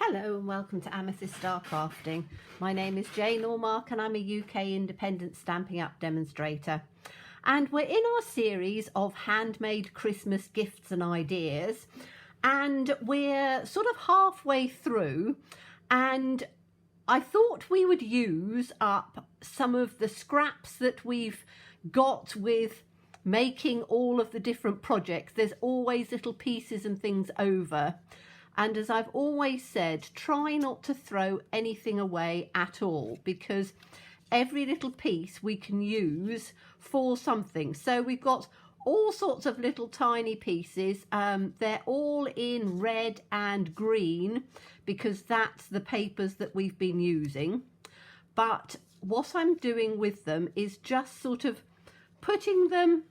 Hello and welcome to Amethyst Star Crafting. My name is Jane Allmark and I'm a UK independent Stampin' Up demonstrator. And we're in our series of handmade Christmas gifts and ideas. And we're sort of halfway through, and I thought we would use up some of the scraps that we've got with making all of the different projects. There's always little pieces and things over. And as I've always said, try not to throw anything away at all, because every little piece we can use for something. So we've got all sorts of little tiny pieces. They're all in red and green because that's the papers that we've been using. But what I'm doing with them is just sort of putting them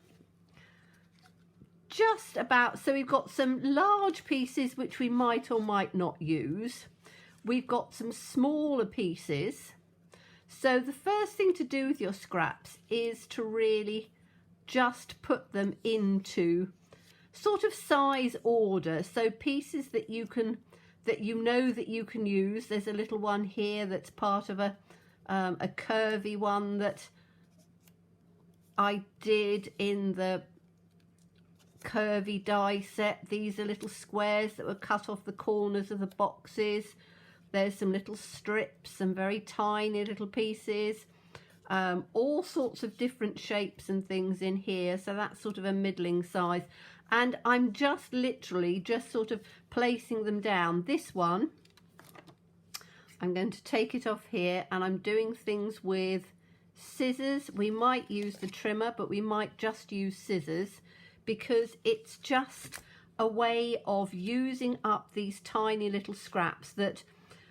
just about, so we've got some large pieces which we might or might not use. We've got some smaller pieces. So the first thing to do with your scraps is to really just put them into sort of size order. So pieces that you can, that you know that you can use. There's a little one here that's part of a curvy one that I did in the curvy die set. These are little squares that were cut off the corners of the boxes. There's some little strips, some very tiny little pieces, all sorts of different shapes and things in here. So that's sort of a middling size, and I'm just literally just sort of placing them down. This one, I'm going to take it off here, and I'm doing things with scissors. We might use the trimmer, but we might just use scissors, because it's just a way of using up these tiny little scraps that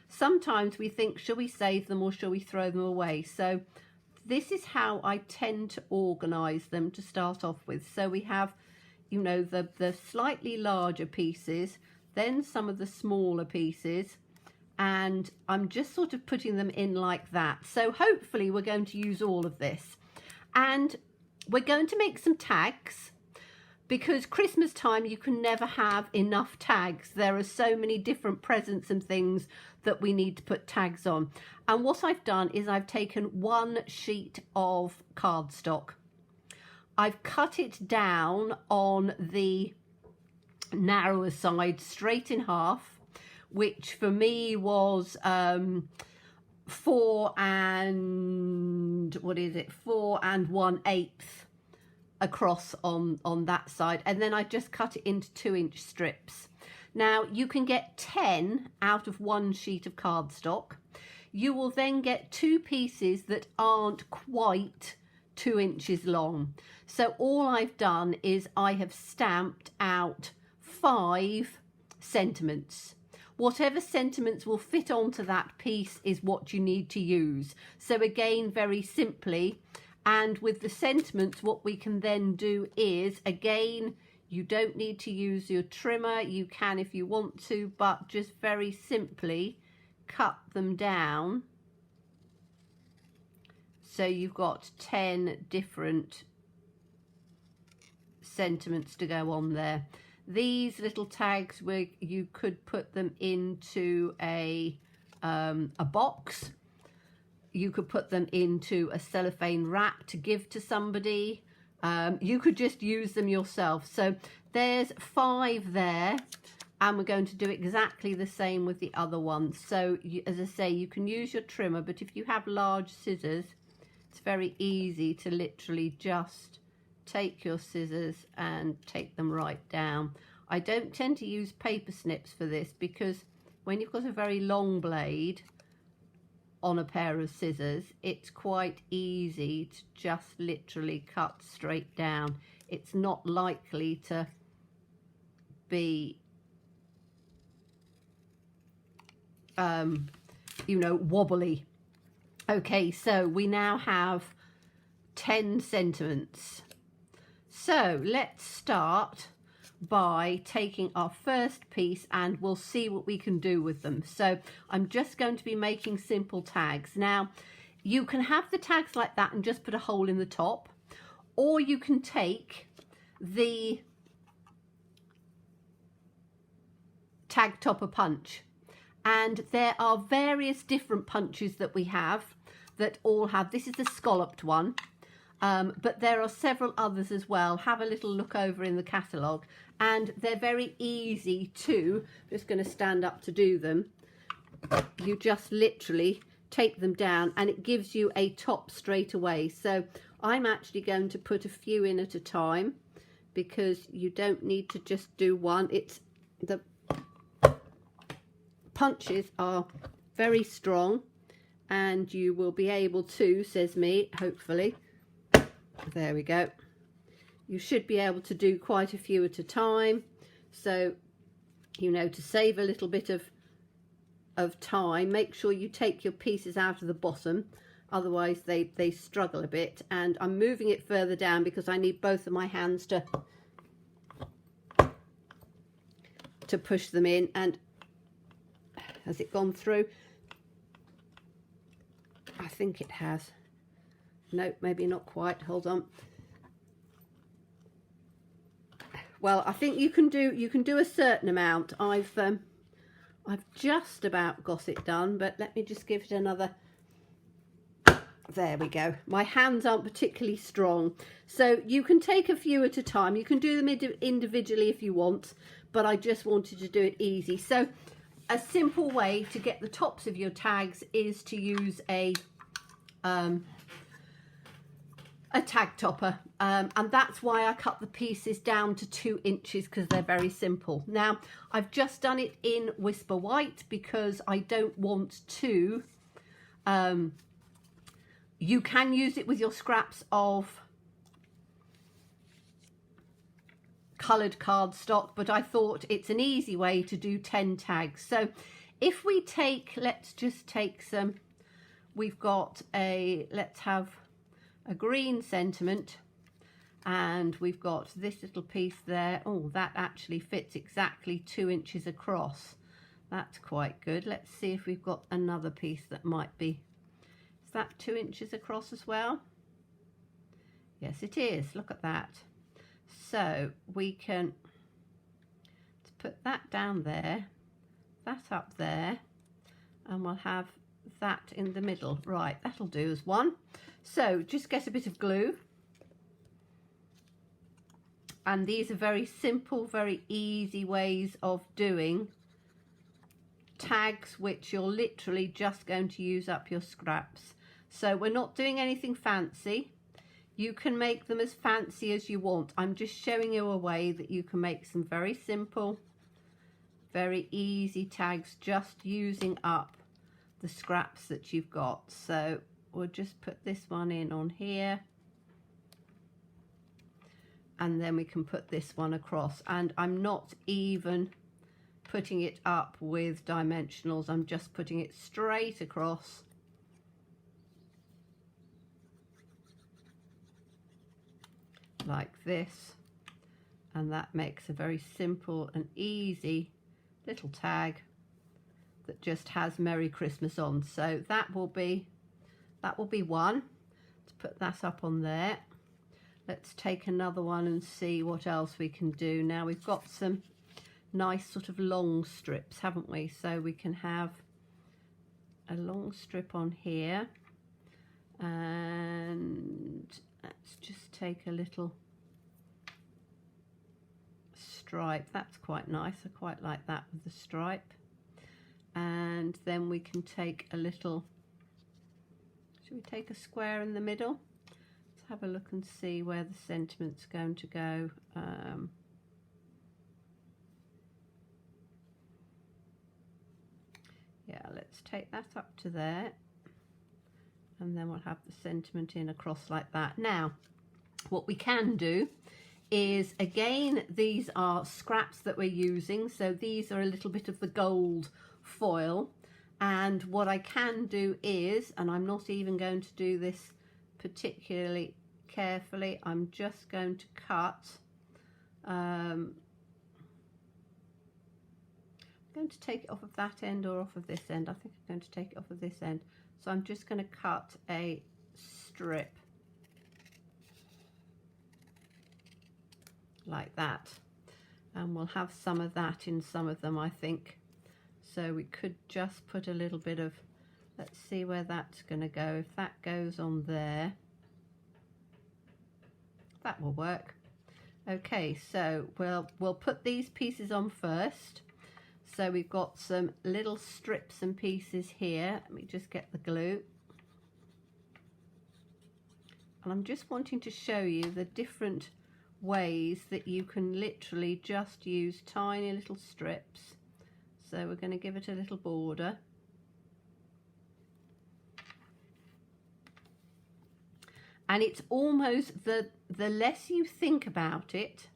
sometimes we think, shall we save them or shall we throw them away? So this is how I tend to organize them to start off with. So we have, you know, the slightly larger pieces, then some of the smaller pieces, and I'm just sort of putting them in like that. So hopefully we're going to use all of this, and we're going to make some tags, because Christmas time you can never have enough tags. There are so many different presents and things that we need to put tags on. And what I've done is I've taken one sheet of cardstock. I've cut it down on the narrower side straight in half, which for me was 4 and 1/8 across on that side, and then I just cut it into 2-inch strips. Now you can get 10 out of one sheet of cardstock. You will then get 2 pieces that aren't quite 2 inches long. So all I've done is I have stamped out 5 sentiments. Whatever sentiments will fit onto that piece is what you need to use. So again, very simply, and with the sentiments, what we can then do is, again, you don't need to use your trimmer. You can if you want to, but just very simply cut them down. So you've got 10 different sentiments to go on there. These little tags, where you could put them into a box. You could put them into a cellophane wrap to give to somebody. You could just use them yourself. So there's 5 there, and we're going to do exactly the same with the other ones. So as I say, you can use your trimmer, but if you have large scissors, it's very easy to literally just take your scissors and take them right down. I don't tend to use paper snips for this, because when you've got a very long blade on a pair of scissors, it's quite easy to just literally cut straight down. It's not likely to be you know, wobbly. Okay, so we now have 10 sentiments. So let's start by taking our first piece, and we'll see what we can do with them. So I'm just going to be making simple tags. Now you can have the tags like that and just put a hole in the top, or you can take the tag topper punch And there are various different punches that we have that all have, this is the scalloped one, but there are several others as well. Have a little look over in the catalogue, and they're very easy to, I'm just going to stand up to do them. You just literally take them down and it gives you a top straight away. So I'm actually going to put a few in at a time, because you don't need to just do one. It's the punches are very strong, and you will be able to, says me, hopefully, there we go, you should be able to do quite a few at a time. So, you know, to save a little bit of time, make sure you take your pieces out of the bottom, otherwise they struggle a bit. And I'm moving it further down because I need both of my hands to push them in. And has it gone through? I think it has. No, maybe not quite. Hold on. Well, I think you can do a certain amount. I've just about got it done, but let me just give it another. There we go. My hands aren't particularly strong, so you can take a few at a time. You can do them individually if you want, but I just wanted to do it easy. So a simple way to get the tops of your tags is to use a tag topper, and that's why I cut the pieces down to 2 inches, because they're very simple. Now I've just done it in Whisper White because I don't want to, you can use it with your scraps of coloured cardstock, but I thought it's an easy way to do 10 tags. So if we take, let's just take some, we've got a, let's have a green sentiment, and we've got this little piece there. Oh, that actually fits exactly 2 inches across. That's quite good. Let's see if we've got another piece that might be, is that 2 inches across as well? Yes, it is. Look at that. So we can put that down there, that up there, and we'll have that in the middle. Right, that'll do as one. So just get a bit of glue, and these are very simple, very easy ways of doing tags, which you're literally just going to use up your scraps. So we're not doing anything fancy. You can make them as fancy as you want. I'm just showing you a way that you can make some very simple, very easy tags just using up the scraps that you've got. So we'll just put this one in on here, and then we can put this one across. And I'm not even putting it up with dimensionals, I'm just putting it straight across. Like this, and that makes a very simple and easy little tag that just has Merry Christmas on. So that will be one. Let's put that up on there. Let's take another one and see what else we can do. Now we've got some nice sort of long strips, haven't we? So we can have a long strip on here, and let's just take a little stripe. That's quite nice. I quite like that with the stripe. And then we can take a little, should we take a square in the middle? Let's have a look and see where the sentiment's going to go. Yeah, let's take that up to there, and then we'll have the sentiment in across like that. Now what we can do is, again, these are scraps that we're using, so these are a little bit of the gold foil, and what I can do is, and I'm not even going to do this particularly carefully, I'm just going to cut, I'm going to take it off of that end or off of this end. I think I'm going to take it off of this end, so I'm just going to cut a strip like that, and we'll have some of that in some of them, I think. So we could just put a little bit of, let's see where that's going to go. If that goes on there, that will work. Okay, so we'll put these pieces on first. So we've got some little strips and pieces here. Let me just get the glue. And I'm just wanting to show you the different ways that you can literally just use tiny little strips. So we're going to give it a little border. And it's almost the less you think about it,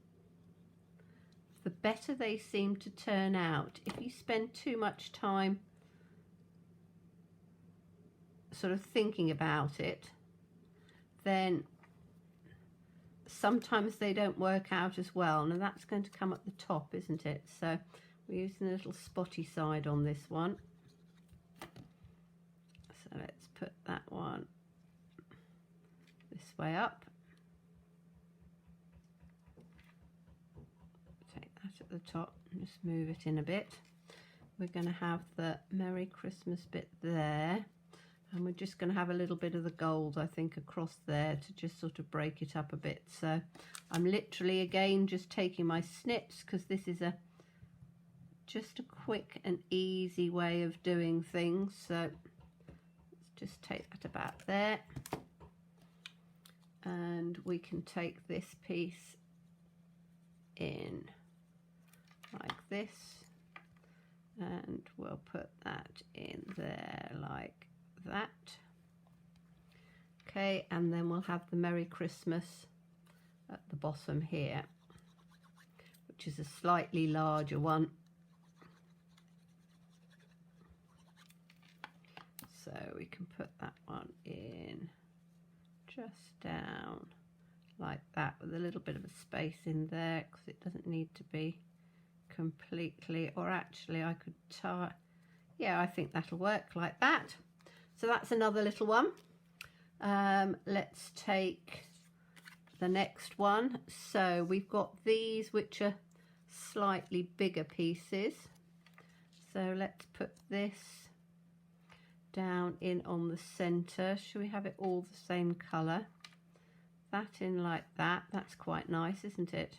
the better they seem to turn out. If you spend too much time sort of thinking about it, then sometimes they don't work out as well. Now that's going to come at the top, isn't it? So we're using a little spotty side on this one. So let's put that one this way up. Take that at the top and just move it in a bit. We're going to have the Merry Christmas bit there. And we're just going to have a little bit of the gold, I think, across there to just sort of break it up a bit. So I'm literally, again, just taking my snips because this is just a quick and easy way of doing things. So let's just take that about there. And we can take this piece in like this. And we'll put that in there like that. Okay, and then we'll have the Merry Christmas at the bottom here, which is a slightly larger one. So we can put that one in just down like that with a little bit of a space in there because it doesn't need to be completely, or actually I could tie, yeah, I think that'll work like that. So that's another little one. Let's take the next one. So we've got these which are slightly bigger pieces. So let's put this down in on the center. Should we have it all the same color? That in like that. That's quite nice, isn't it?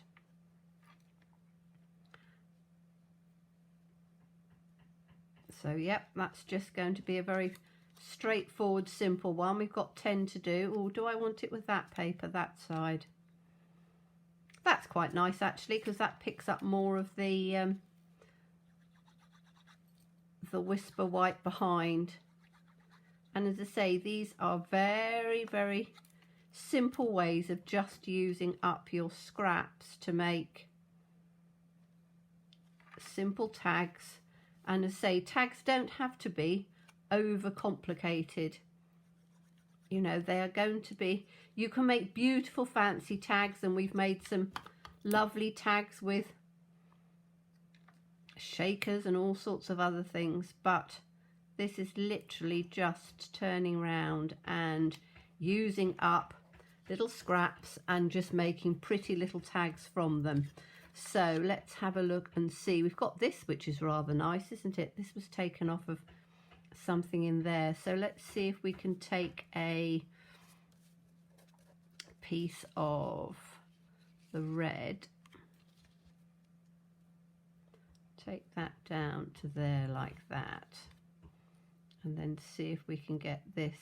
So yep, that's just going to be a very straightforward, simple one. We've got 10 to do. Oh, do I want it with that paper, that side? That's quite nice actually, because that picks up more of the whisper white behind. And as I say, these are very, very simple ways of just using up your scraps to make simple tags. And as I say, tags don't have to be over complicated. You know, they are going to be, you can make beautiful fancy tags, and we've made some lovely tags with shakers and all sorts of other things, but this is literally just turning around and using up little scraps and just making pretty little tags from them. So let's have a look and see. We've got this, which is rather nice, isn't it? This was taken off of something in there. So let's see if we can take a piece of the red, take that down to there like that, and then see if we can get this,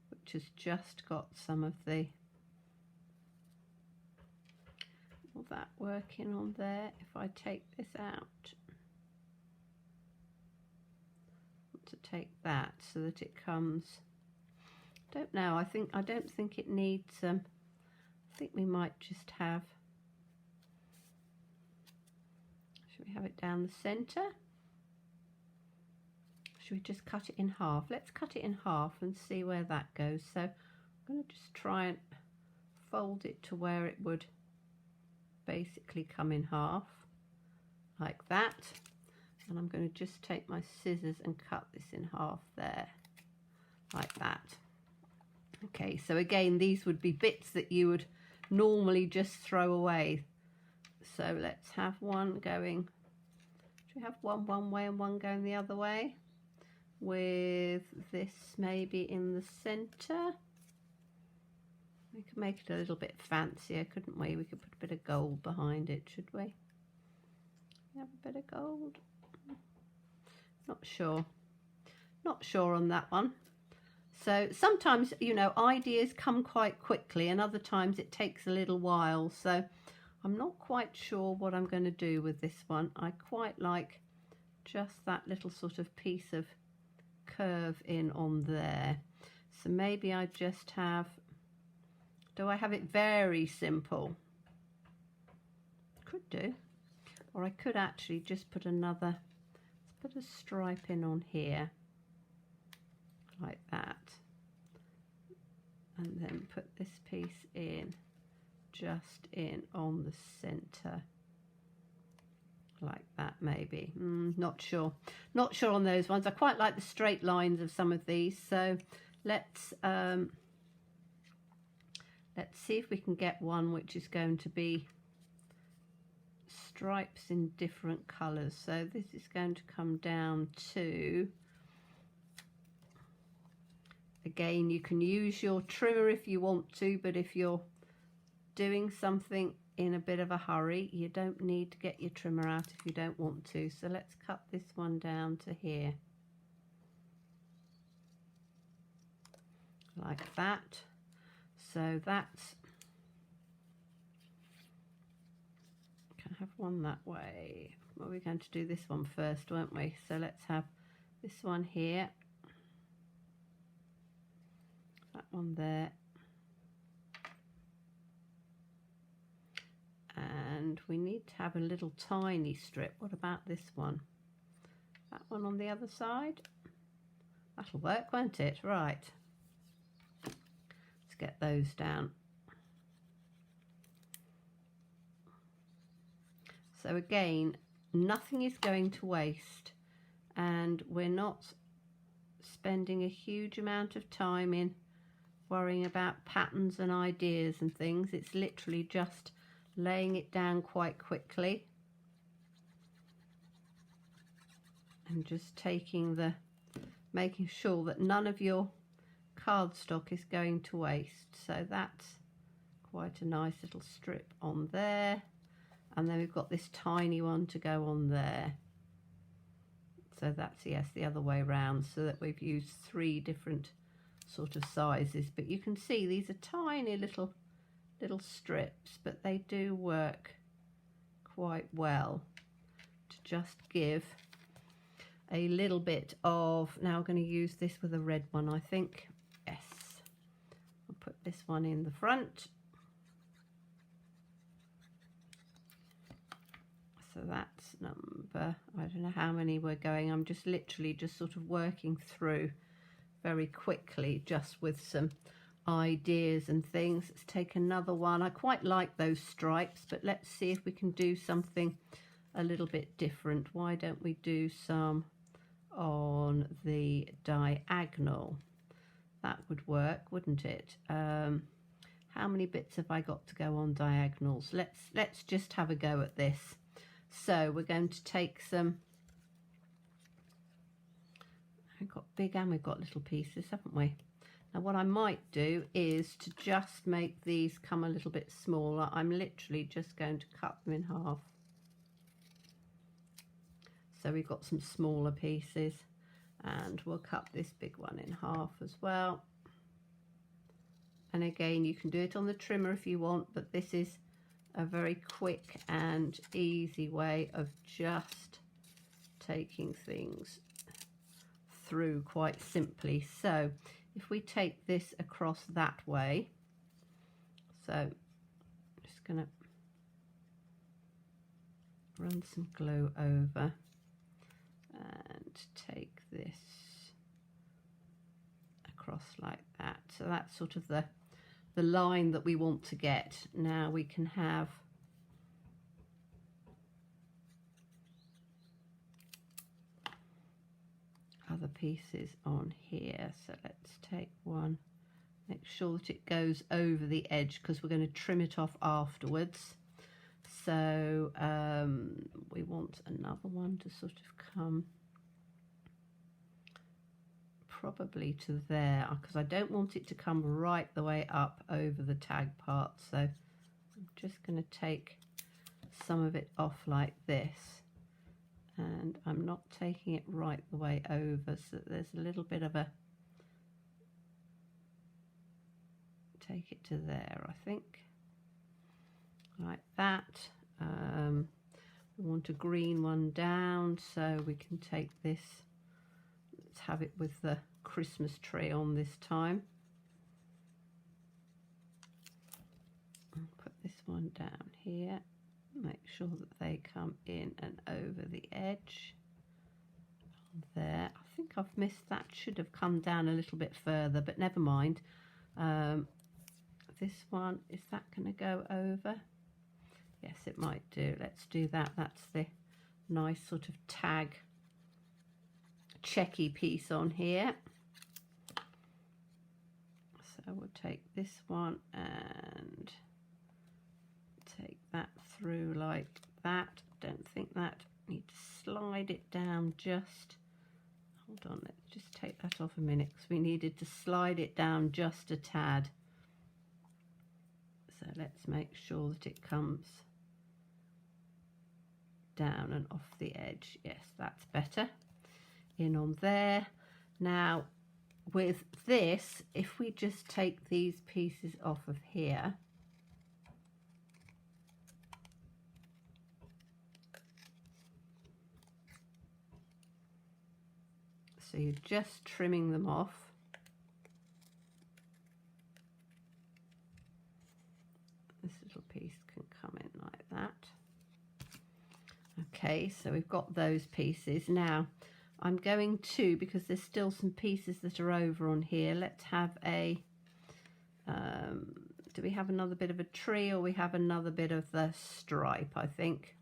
which has just got some of the, will that working on there? If I take this out, to take that so that it comes, don't know, I don't think it needs I think we might just have, should we have it down the center? Should we just cut it in half? Let's cut it in half and see where that goes. So I'm going to just try and fold it to where it would basically come in half like that. And I'm going to just take my scissors and cut this in half there, like that. Okay, so again, these would be bits that you would normally just throw away. So let's have one going Should we have one way and one going the other way? With this maybe in the centre. We could make it a little bit fancier, couldn't we? We could put a bit of gold behind it, should we? Have a bit of gold. Not sure. Not sure on that one. So sometimes, you know, ideas come quite quickly and other times it takes a little while. So I'm not quite sure what I'm going to do with this one. I quite like just that little sort of piece of curve in on there. So maybe I just have, do I have it very simple? Could do. Or I could actually just put another, let's put a stripe in on here, like that. And then put this piece in, just in on the centre, like that maybe. Not sure. Not sure on those ones. I quite like the straight lines of some of these. So let's see if we can get one which is going to be stripes in different colours. So this is going to come down to, again, you can use your trimmer if you want to, but if you're doing something in a bit of a hurry, you don't need to get your trimmer out if you don't want to. So let's cut this one down to here, like that. So that's, can have one that way. Well, we're going to do this one first, weren't we? So let's have this one here, that one there, and we need to have a little tiny strip. What about this one? That one on the other side? That'll work, won't it? Right, let's get those down. So again, nothing is going to waste, and we're not spending a huge amount of time in worrying about patterns and ideas and things. It's literally just laying it down quite quickly and just taking the, making sure that none of your cardstock is going to waste. So that's quite a nice little strip on there, and then we've got this tiny one to go on there. So that's, yes, the other way around, so that we've used 3 different sort of sizes, but you can see these are tiny little strips, but they do work quite well to just give a little bit of, now I'm going to use this with a red one, I think. Yes, I'll put this one in the front. So that's number, I don't know how many we're going. I'm just literally just sort of working through very quickly, just with some ideas and things. Let's take another one. I quite like those stripes, but let's see if we can do something a little bit different. Why don't we do some on the diagonal? That would work, wouldn't it? How many bits have I got to go on diagonals? Let's just have a go at this. So we're going to take some, we've got big and we've got little pieces, haven't we? Now what I might do is to just make these come a little bit smaller. I'm literally just going to cut them in half. So we've got some smaller pieces, and we'll cut this big one in half as well. And again, you can do it on the trimmer if you want, but this is a very quick and easy way of just taking things through quite simply. So if we take this across that way, so I'm just going to run some glue over and take this across like that. So that's sort of the line that we want to get. Now we can have other pieces on here. So let's take one, make sure that it goes over the edge because we're going to trim it off afterwards. So we want another one to sort of come probably to there, because I don't want it to come right the way up over the tag part. So I'm just going to take some of it off like this, and I'm not taking it right the way over, so there's a little bit of a, take it to there, I think, like that. We want a green one down, so we can take this, let's have it with the Christmas tree on this time. I'll put this one down here, make sure that they come in and over the edge there. I think I've missed that, should have come down a little bit further, but never mind. This one, is that going to go over? Yes, it might do. Let's do that. That's the nice sort of tag checky piece on here. So we'll take this one and take that through like that. Don't think that, need to slide it down just, hold on, let's just take that off a minute, because we needed to slide it down just a tad. So let's make sure that it comes down and off the edge. Yes, that's better. In on there. Now with this, if we just take these pieces off of here, so you're just trimming them off. This little piece can come in like that. Okay, so we've got those pieces. Now I'm going to, because there's still some pieces that are over on here, let's have a, do we have another bit of a tree, or we have another bit of the stripe, I think.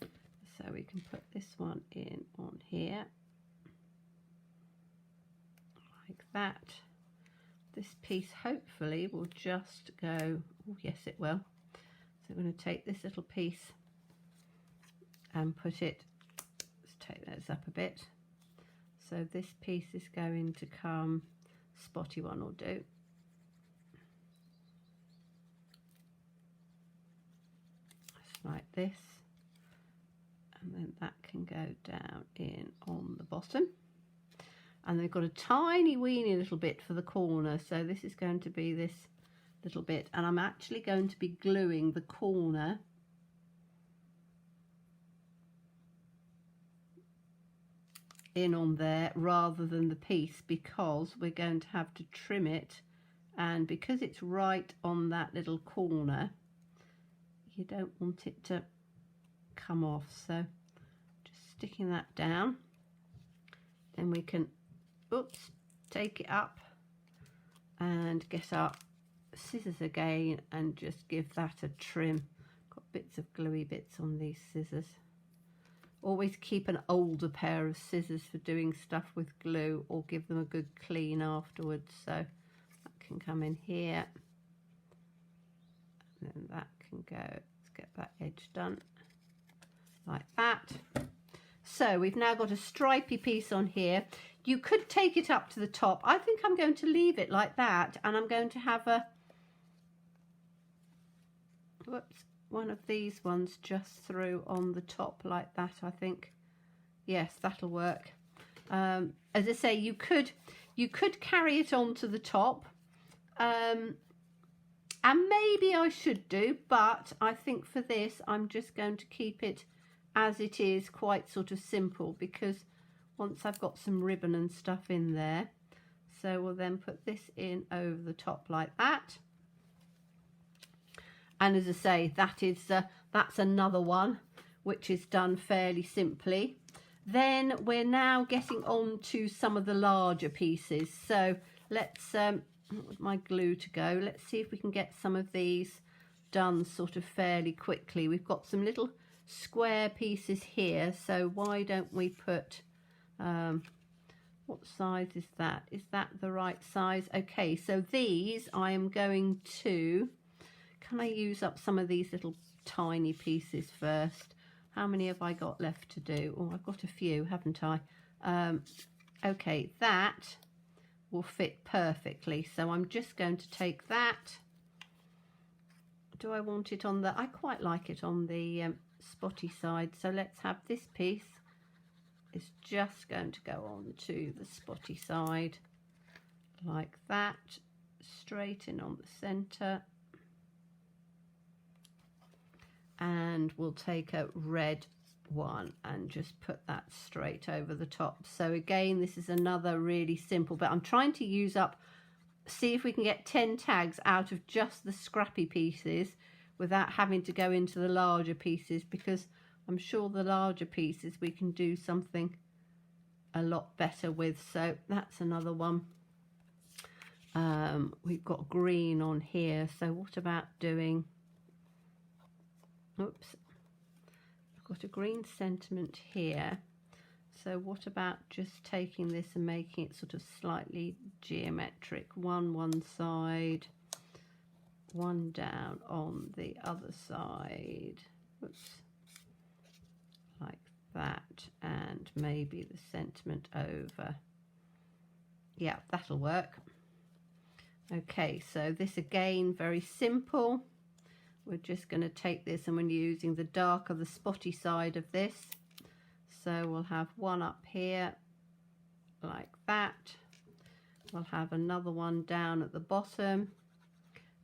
So we can put this one in on here, like that. This piece hopefully will just go, oh yes it will. So we're going to take this little piece and put it, let's take those up a bit. So this piece is going to come, spotty one will do. Just like this. And then that can go down in on the bottom. And they've got a tiny weeny little bit for the corner, so this is going to be this little bit, and I'm actually going to be gluing the corner in on there rather than the piece, because we're going to have to trim it, and because it's right on that little corner, you don't want it to come off. So just sticking that down, then we can, oops, take it up and get our scissors again and just give that a trim. Got bits of gluey bits on these scissors. Always keep an older pair of scissors for doing stuff with glue, or give them a good clean afterwards. So that can come in here, and then that can go, let's get that edge done like that. So we've now got a stripy piece on here. You could take it up to the top. I think I'm going to leave it like that, and I'm going to have a, whoops, one of these ones just through on the top like that, I think. Yes, that'll work. As I say, you could carry it onto the top, and maybe I should do, but I think for this I'm just going to keep it as it is, quite sort of simple, because once I've got some ribbon and stuff in there. So we'll then put this in over the top like that. And as I say, that's another one which is done fairly simply. Then we're now getting on to some of the larger pieces. So let's, with my glue to go, let's see if we can get some of these done sort of fairly quickly. We've got some little square pieces here, so why don't we put, what size is that? Is that the right size? Okay, so these I am going to can I use up some of these little tiny pieces first? How many have I got left to do? Oh, I've got a few, haven't I? Okay, that will fit perfectly. So I'm just going to take that. Do I want it on the, I quite like it on the spotty side. So let's have this piece. It's just going to go on to the spotty side like that, straight in on the center. And we'll take a red one and just put that straight over the top. So again, this is another really simple, but I'm trying to use up, see if we can get 10 tags out of just the scrappy pieces without having to go into the larger pieces, because I'm sure the larger pieces we can do something a lot better with. So that's another one. We've got green on here, so what about doing, oops, I've got a green sentiment here. So what about just taking this and making it sort of slightly geometric? One side, one down on the other side. Oops. Like that, and maybe the sentiment over. Yeah, that'll work. Okay, so this again, very simple. We're just going to take this, and we're using the darker, the spotty side of this. So we'll have one up here like that. We'll have another one down at the bottom.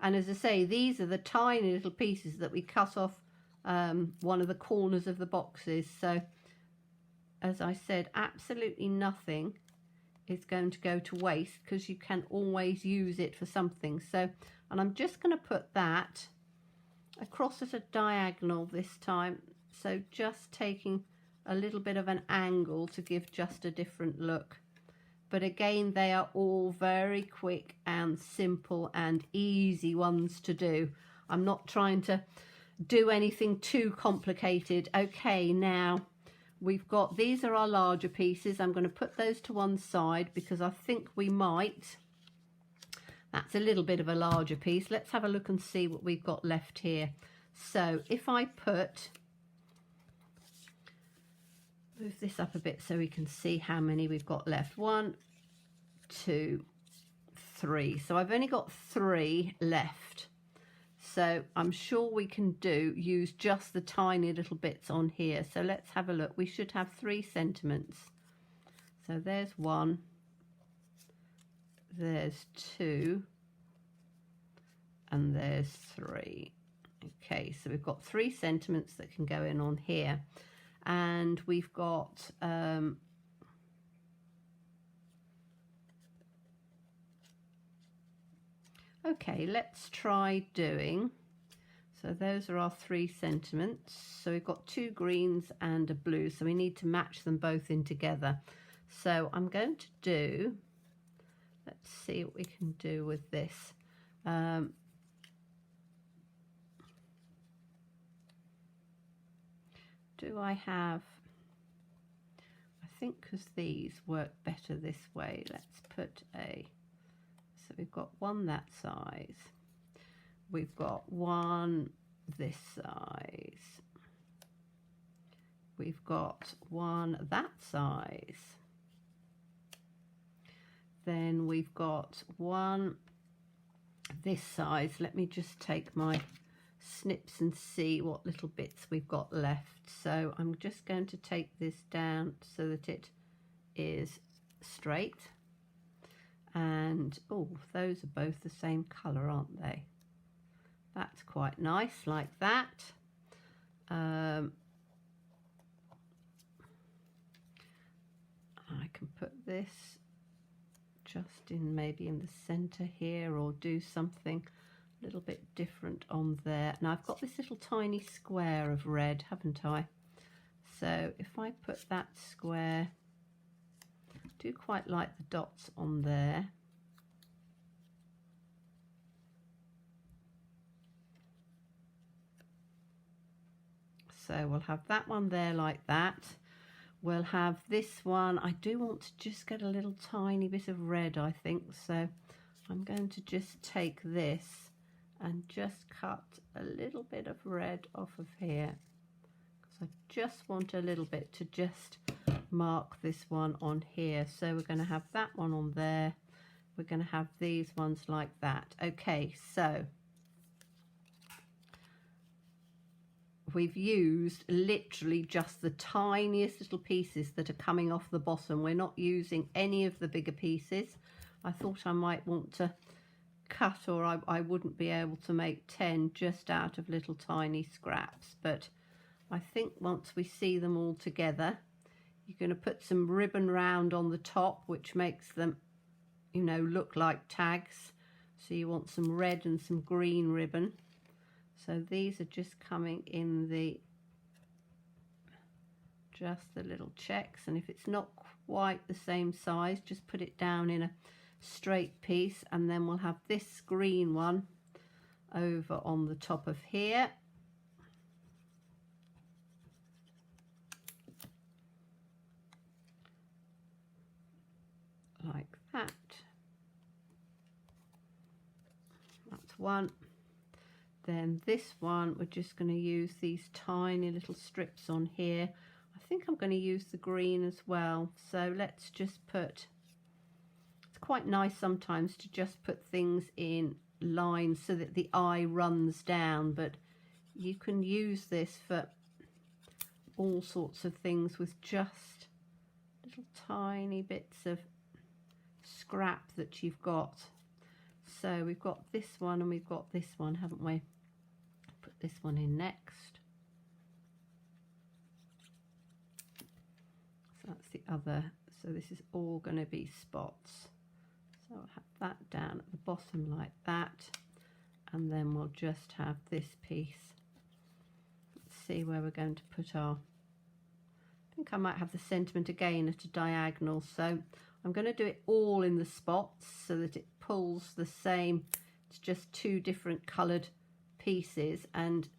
And as I say, these are the tiny little pieces that we cut off one of the corners of the boxes. So as I said, absolutely nothing is going to go to waste, because you can always use it for something. So, and I'm just going to put that across at a diagonal this time. So just taking a little bit of an angle to give just a different look. But again, they are all very quick and simple and easy ones to do. I'm not trying to do anything too complicated. Okay, now we've got, these are our larger pieces. I'm going to put those to one side because I think we might, that's a little bit of a larger piece. Let's have a look and see what we've got left here. So if I put, move this up a bit so we can see how many we've got left. 1, 2, 3. So I've only got 3 left. So I'm sure we can use just the tiny little bits on here. So let's have a look. We should have 3 sentiments. So there's 1, there's 2, and there's 3. Okay, so we've got 3 sentiments that can go in on here. And we've got okay, let's try doing, so those are our 3 sentiments. So we've got 2 greens and a blue, so we need to match them both in together. So I'm going to do, let's see what we can do with this. Do I have, I think because these work better this way, let's put a, so we've got 1 that size, we've got 1 this size, we've got 1 that size, then we've got 1 this size. Let me just take my snips and see what little bits we've got left. So I'm just going to take this down so that it is straight. And oh, those are both the same colour, aren't they? That's quite nice, like that. I can put this just in, maybe in the centre here, or do something a little bit different on there. Now I've got this little tiny square of red, haven't I? So if I put that square, I do quite like the dots on there. So we'll have that one there like that. We'll have this one. I do want to just get a little tiny bit of red, I think. So I'm going to just take this and just cut a little bit of red off of here, because I just want a little bit to just mark this one on here. So we're going to have that one on there. We're going to have these ones like that. Okay, so we've used literally just the tiniest little pieces that are coming off the bottom. We're not using any of the bigger pieces. I thought I might want to cut, or I wouldn't be able to make 10 just out of little tiny scraps, but I think once we see them all together, you're going to put some ribbon round on the top, which makes them, you know, look like tags. So you want some red and some green ribbon. So these are just coming in just the little checks, and if it's not quite the same size, just put it down in a straight piece, and then we'll have this green one over on the top of here. Like that. That's one. Then this one, we're just going to use these tiny little strips on here. I think I'm going to use the green as well. So let's just put, it's quite nice sometimes to just put things in lines so that the eye runs down, but you can use this for all sorts of things with just little tiny bits of scrap that you've got. So we've got this one and we've got this one, haven't we? Put this one in next. So that's the other. So this is all going to be spots. So I'll have that down at the bottom like that. And then we'll just have this piece. Let's see where we're going to put our, I think I might have the sentiment again at a diagonal. So I'm going to do it all in the spots so that it pulls the same. It's just two different coloured pieces and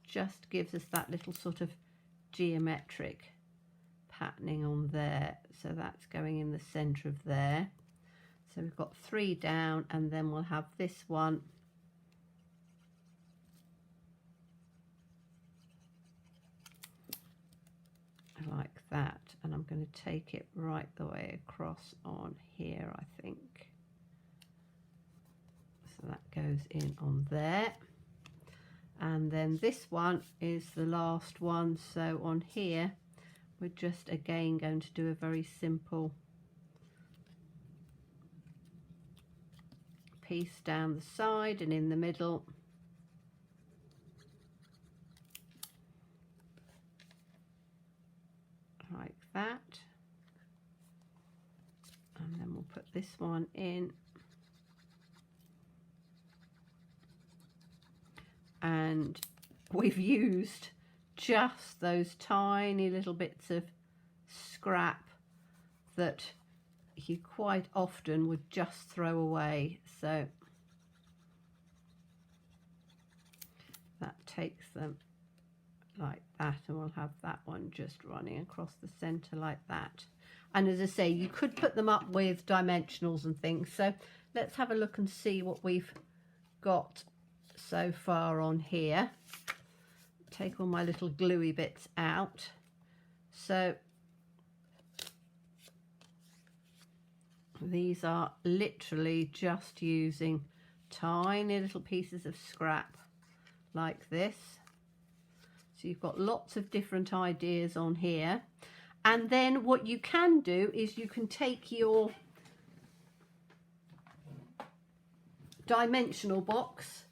just gives us that little sort of geometric patterning on there. So that's going in the centre of there. So we've got 3 down, and then we'll have this one like that, and I'm going to take it right the way across on here, I think. So that goes in on there, and then this one is the last one. So on here we're just again going to do a very simple piece down the side and in the middle. Like that, and then we'll put this one in, and we've used just those tiny little bits of scrap that you quite often would just throw away. So that takes them like that, and we'll have that one just running across the center like that. And as I say, you could put them up with dimensionals and things. So let's have a look and see what we've got so far on here. Take all my little gluey bits out. So these are literally just using tiny little pieces of scrap like this. So you've got lots of different ideas on here. And then what you can do is you can take your dimensional box,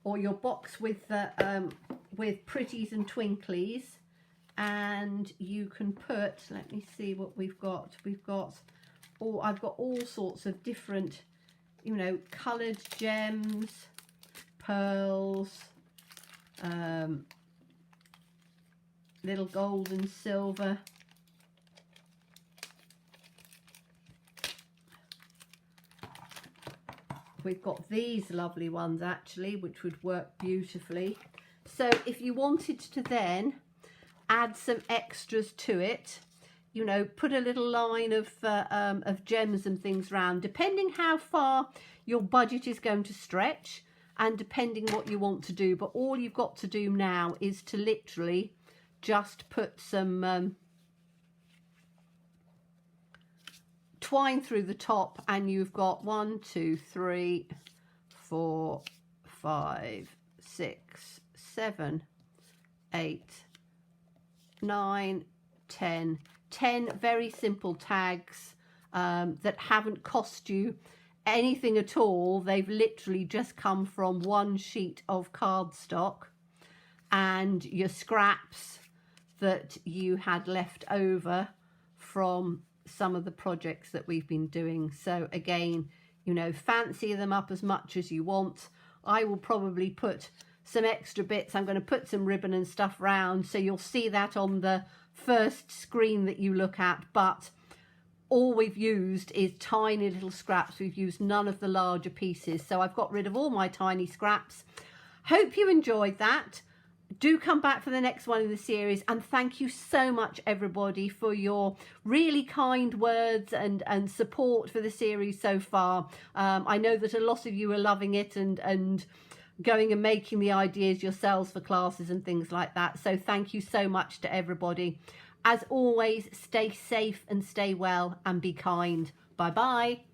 or your box with pretties and twinklies, and you can put, let me see what we've got. We've got, I've got all sorts of different, you know, coloured gems, pearls, little gold and silver. We've got these lovely ones actually, which would work beautifully. So if you wanted to then add some extras to it, you know, put a little line of gems and things round, depending how far your budget is going to stretch. and depending what you want to do. But all you've got to do now is to literally just put some twine through the top, and you've got 1, 2, 3, 4, 5, 6, 7, 8, 9, 10 very simple tags that haven't cost you anything at all. They've literally just come from one sheet of cardstock and your scraps that you had left over from some of the projects that we've been doing. So again, you know, fancy them up as much as you want. I will probably put some extra bits. I'm going to put some ribbon and stuff round, so you'll see that on the first screen that you look at. But all we've used is tiny little scraps. We've used none of the larger pieces. So I've got rid of all my tiny scraps. Hope you enjoyed that. Do come back for the next one in the series, and thank you so much everybody for your really kind words and support for the series so far. I know that a lot of you are loving it and going and making the ideas yourselves for classes and things like that. So thank you so much to everybody. As always, stay safe and stay well and be kind. Bye bye.